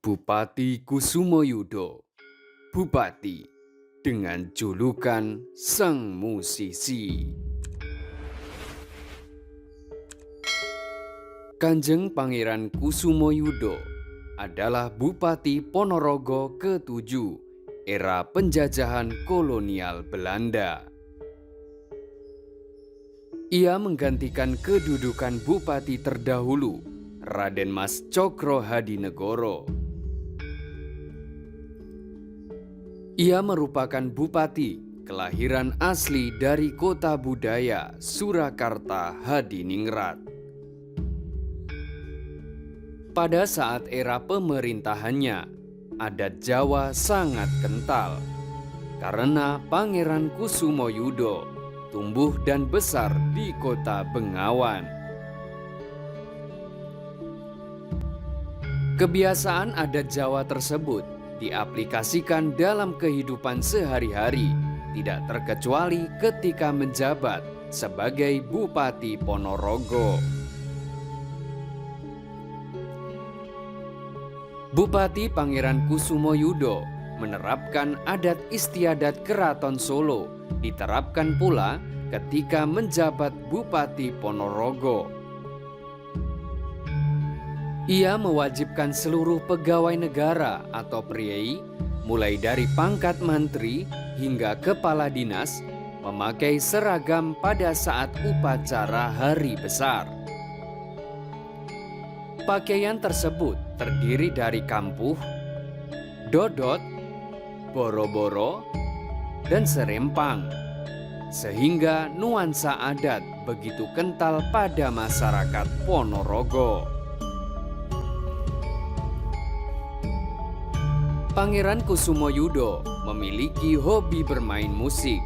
Bupati Kusumoyudo, Bupati dengan julukan Sang Musisi. Kanjeng Pangeran Kusumoyudo adalah Bupati Ponorogo ke-7 era penjajahan kolonial Belanda. Ia menggantikan kedudukan bupati terdahulu, Raden Mas Cokro Hadinegoro. Ia merupakan bupati kelahiran asli dari kota budaya Surakarta Hadiningrat. Pada saat era pemerintahannya, adat Jawa sangat kental karena Pangeran Kusumoyudo tumbuh dan besar di kota Bengawan. Kebiasaan adat Jawa tersebut diaplikasikan dalam kehidupan sehari-hari, tidak terkecuali ketika menjabat sebagai Bupati Ponorogo. Bupati Pangeran Kusumoyudo menerapkan adat istiadat Keraton Solo, diterapkan pula ketika menjabat Bupati Ponorogo. Ia mewajibkan seluruh pegawai negara atau priai, mulai dari pangkat mantri hingga kepala dinas, memakai seragam pada saat upacara hari besar. Pakaian tersebut terdiri dari kampuh, dodot, boro-boro, dan serempang, sehingga nuansa adat begitu kental pada masyarakat Ponorogo. Pangeran Kusumoyudo memiliki hobi bermain musik.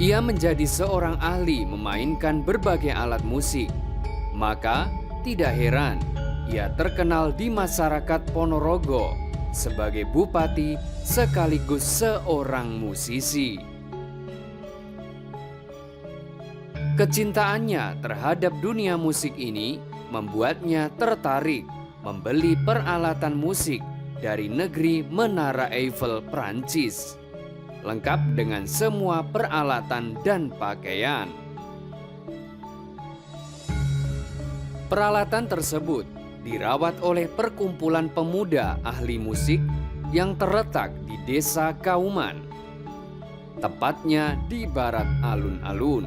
Ia menjadi seorang ahli memainkan berbagai alat musik. Maka tidak heran ia terkenal di masyarakat Ponorogo sebagai bupati sekaligus seorang musisi. Kecintaannya terhadap dunia musik ini membuatnya tertarik membeli peralatan musik dari negeri Menara Eiffel, Prancis, lengkap dengan semua peralatan dan pakaian. Peralatan tersebut dirawat oleh perkumpulan pemuda ahli musik yang terletak di Desa Kauman, tepatnya di barat alun-alun.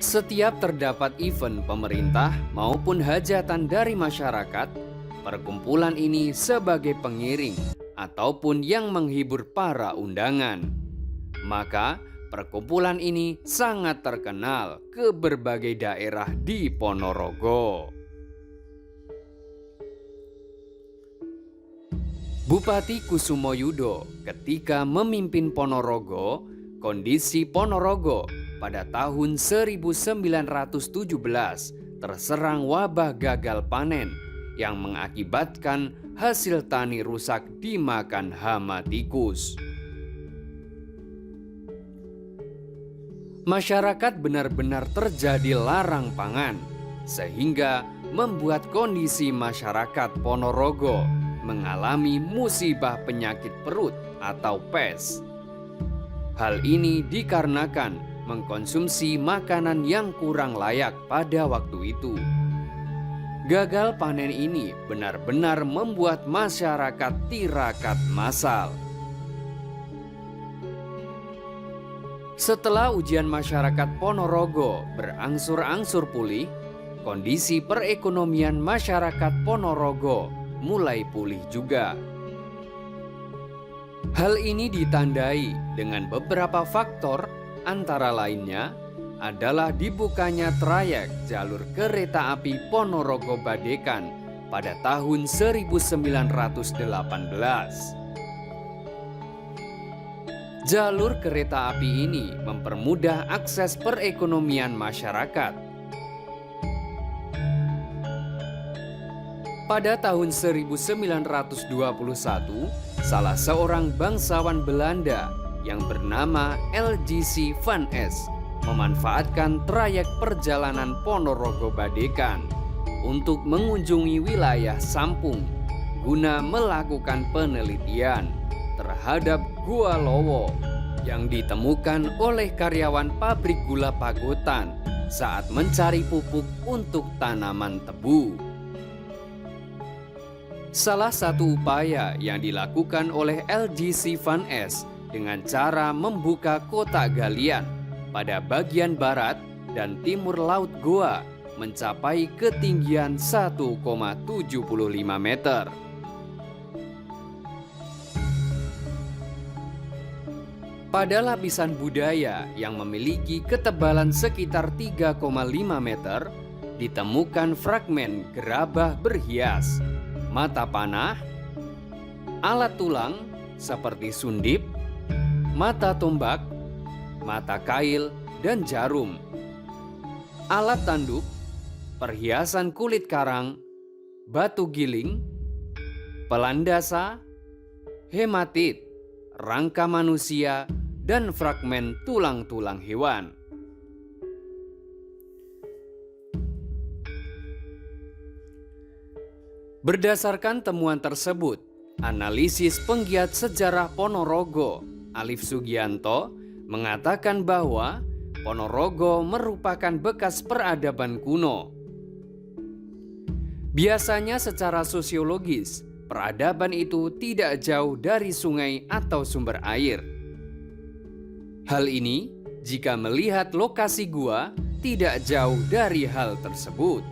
Setiap terdapat event pemerintah maupun hajatan dari masyarakat, perkumpulan ini sebagai pengiring ataupun yang menghibur para undangan. Maka perkumpulan ini sangat terkenal ke berbagai daerah di Ponorogo. Bupati Kusumoyudo ketika memimpin Ponorogo, kondisi Ponorogo pada tahun 1917 terserang wabah gagal panen yang mengakibatkan hasil tani rusak dimakan hama tikus. Masyarakat benar-benar terjadi larang pangan, sehingga membuat kondisi masyarakat Ponorogo mengalami musibah penyakit perut atau pes. Hal ini dikarenakan mengkonsumsi makanan yang kurang layak pada waktu itu. Gagal panen ini benar-benar membuat masyarakat tirakat massal. Setelah ujian masyarakat Ponorogo berangsur-angsur pulih, kondisi perekonomian masyarakat Ponorogo mulai pulih juga. Hal ini ditandai dengan beberapa faktor, antara lainnya adalah dibukanya trayek jalur kereta api Ponorogo-Badekan pada tahun 1918. Jalur kereta api ini mempermudah akses perekonomian masyarakat. Pada tahun 1921, salah seorang bangsawan Belanda yang bernama LGC Van Es memanfaatkan trayek perjalanan Ponorogo-Badekan untuk mengunjungi wilayah Sampung guna melakukan penelitian terhadap Gua Lowo yang ditemukan oleh karyawan pabrik gula Pagotan saat mencari pupuk untuk tanaman tebu. Salah satu upaya yang dilakukan oleh LGC Van Es dengan cara membuka kotak galian pada bagian barat dan timur laut goa mencapai ketinggian 1,75 meter. Pada lapisan budaya yang memiliki ketebalan sekitar 3,5 meter, ditemukan fragmen gerabah berhias, mata panah, alat tulang seperti sundip, mata tombak, mata kail, dan jarum, alat tanduk, perhiasan kulit karang, batu giling, pelandasa, hematit, rangka manusia, dan fragmen tulang-tulang hewan. Berdasarkan temuan tersebut, analisis penggiat sejarah Ponorogo, Alif Sugianto, mengatakan bahwa Ponorogo merupakan bekas peradaban kuno. Biasanya secara sosiologis, peradaban itu tidak jauh dari sungai atau sumber air. Hal ini jika melihat lokasi gua tidak jauh dari hal tersebut.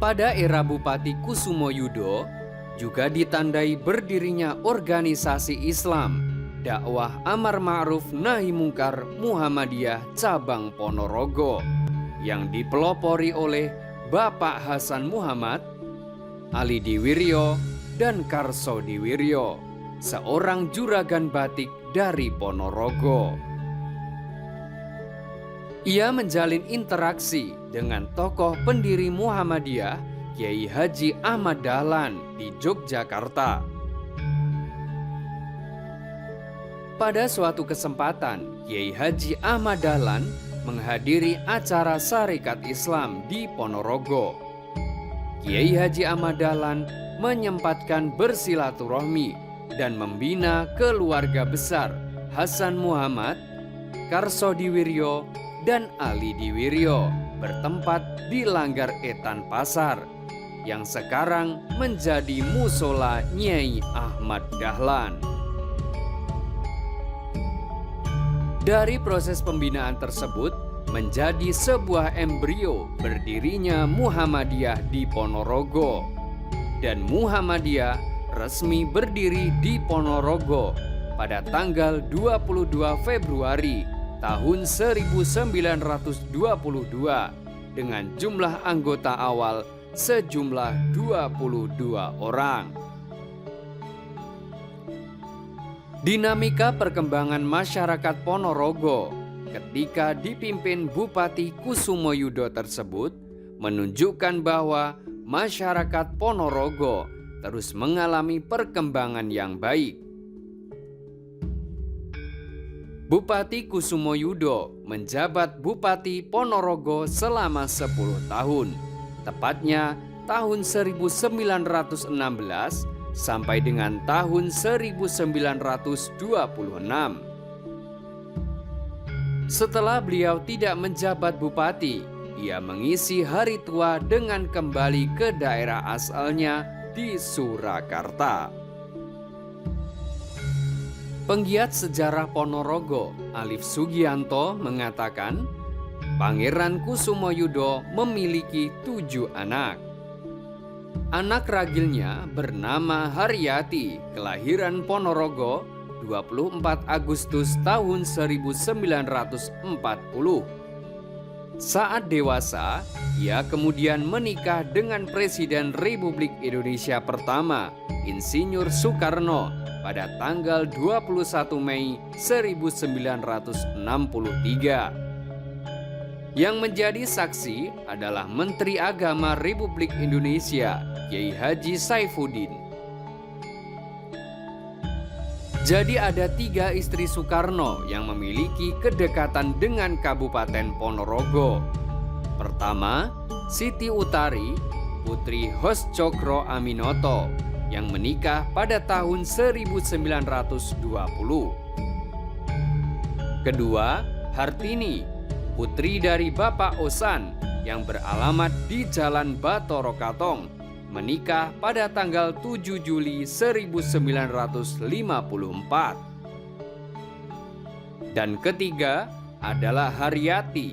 Pada era Bupati Kusumoyudo juga ditandai berdirinya organisasi Islam Dakwah Amar Ma'ruf Nahi Mungkar Muhammadiyah Cabang Ponorogo yang dipelopori oleh Bapak Hasan Muhammad, Ali Diwiryo, dan Karso Diwiryo, seorang juragan batik dari Ponorogo. Ia menjalin interaksi dengan tokoh pendiri Muhammadiyah Kiai Haji Ahmad Dahlan di Yogyakarta. Pada suatu kesempatan, Kiai Haji Ahmad Dahlan menghadiri acara Sarekat Islam di Ponorogo. Kiai Haji Ahmad Dahlan menyempatkan bersilaturahmi dan membina keluarga besar Hasan Muhammad, Karso Diwiryo, dan Ali Diwiryo bertempat di Langgar Etan Pasar yang sekarang menjadi musola Nyai Ahmad Dahlan. Dari proses pembinaan tersebut menjadi sebuah embrio berdirinya Muhammadiyah di Ponorogo, dan Muhammadiyah resmi berdiri di Ponorogo pada tanggal 22 Februari tahun 1922 dengan jumlah anggota awal sejumlah 22 orang. Dinamika perkembangan masyarakat Ponorogo ketika dipimpin Bupati Kusumoyudo tersebut menunjukkan bahwa masyarakat Ponorogo terus mengalami perkembangan yang baik. Bupati Kusumoyudo menjabat Bupati Ponorogo selama 10 tahun, tepatnya tahun 1916 sampai dengan tahun 1926. Setelah beliau tidak menjabat bupati, ia mengisi hari tua dengan kembali ke daerah asalnya di Surakarta. Penggiat sejarah Ponorogo, Alif Sugianto, mengatakan Pangeran Kusumoyudo memiliki 7 anak. Anak ragilnya bernama Haryati, kelahiran Ponorogo 24 Agustus tahun 1940. Saat dewasa, ia kemudian menikah dengan Presiden Republik Indonesia pertama, Insinyur Soekarno, pada tanggal 21 Mei 1963. Yang menjadi saksi adalah Menteri Agama Republik Indonesia, Kiai Haji Saifuddin. Jadi ada 3 istri Soekarno yang memiliki kedekatan dengan Kabupaten Ponorogo. Pertama, Siti Utari, putri Hos Cokro Aminoto, yang menikah pada tahun 1920. Kedua, Hartini, putri dari Bapak Osan, yang beralamat di Jalan Batoro Katong, menikah pada tanggal 7 Juli 1954. Dan ketiga adalah Haryati,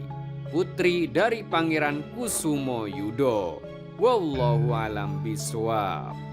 putri dari Pangeran Kusumo Yudo. Wallahu alam bishawab.